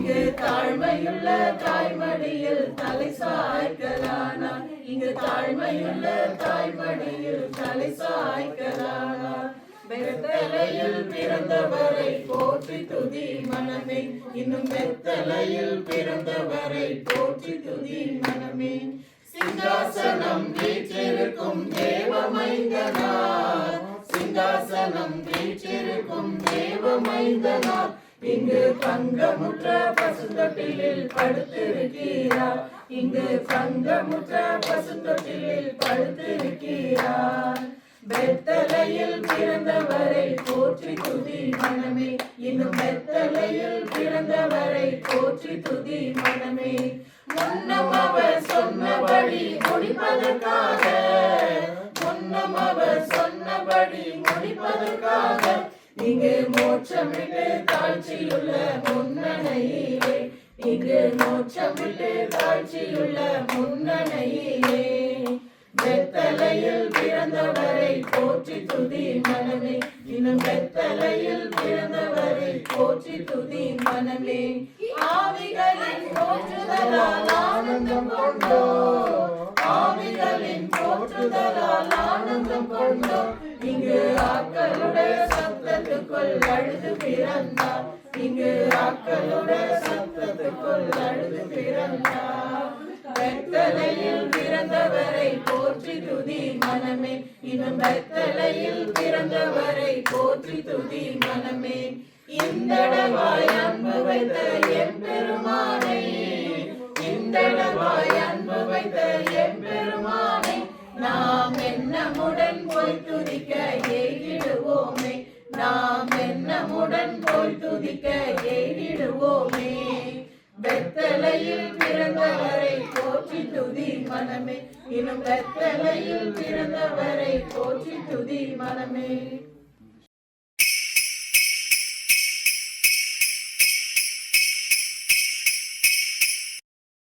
இங்கு தாழ்மையுள்ள தாய்மடியில் தலை சாய்க்கலானார். இங்கு தாழ்மையுள்ள தாய்மடியில் தலை சாய்க்கலானார். பெத்தலையில் பிறந்தவரை போற்றி துதி மனமே. இன்னும் பெத்தலையில் பிறந்தவரை போற்றி துதி மனமே. சிங்காசனம் வீற்றிருக்கும் தேவமைந்தனார். சிங்காசனம் வீற்றிருக்கும் தேவமைந்தனார். இங்கு பங்கமுற்ற பசுந்தொட்டிலில் படுத்திருக்கிறார். இங்கு பங்கமுற்ற பசுந்தொட்டிலில் படுத்திருக்கிறார். பெத்தலையில் பிறந்தவரை போற்றி துதி மனமே. இன்னும் பெத்தலையில் பிறந்தவரை போற்றி துதி மனமே. முன்னம் அவர் சொன்னபடி முடிப்பதற்காக, முன்னம் அவர் சொன்னபடி முடிப்பதற்காக இங்கு மோட்சமிட்டு தாழ்ச்சியுள்ள முன்னணையிலே. இங்கு மோட்சமிட்டு தாழ்ச்சியுள்ள முன்னணையிலே. பெத்தலையில் பிறந்தவரை போற்றி துதி மனமே. இன்னும் பெத்தலையில் பிறந்தவரை போற்றி துதி மனமே. ஆவிகளின் போற்றுதலால் ஆனந்தம் கொண்டோ, ஆவிகளின் போற்றுதலால் ஆனந்தம் கொண்டோ. இங்கு ஆக்களுடைய சத்தத்துக்குள் அழுது பிறந்தார். இங்கு ஆக்களுடைய சத்தத்துக்குள் அழுது பிறந்தார். பெத்தலையில் பிறந்தவரை போற்றி துதி மனமே. இன்னும் பெத்தலையில் பிறந்தவரை போற்றி துதி மனமே. இந்தளவாய் அன்பு வைத்த எம்பெருமானை, இந்தளவாய் அன்பு வைத்த எம்பெருமானை நாம் எண்ணமுடன் போய் துதிக்க எய்திடுவோமே. நாம் எண்ணமுடன் போய் துதிக்க எய்திடுவோமே. பெத்தலையில் பிறந்தவரை போற்றி துதி மனமே. இன்னும் பெத்தலையில் பிறந்தவரை போற்றி துதி மனமே.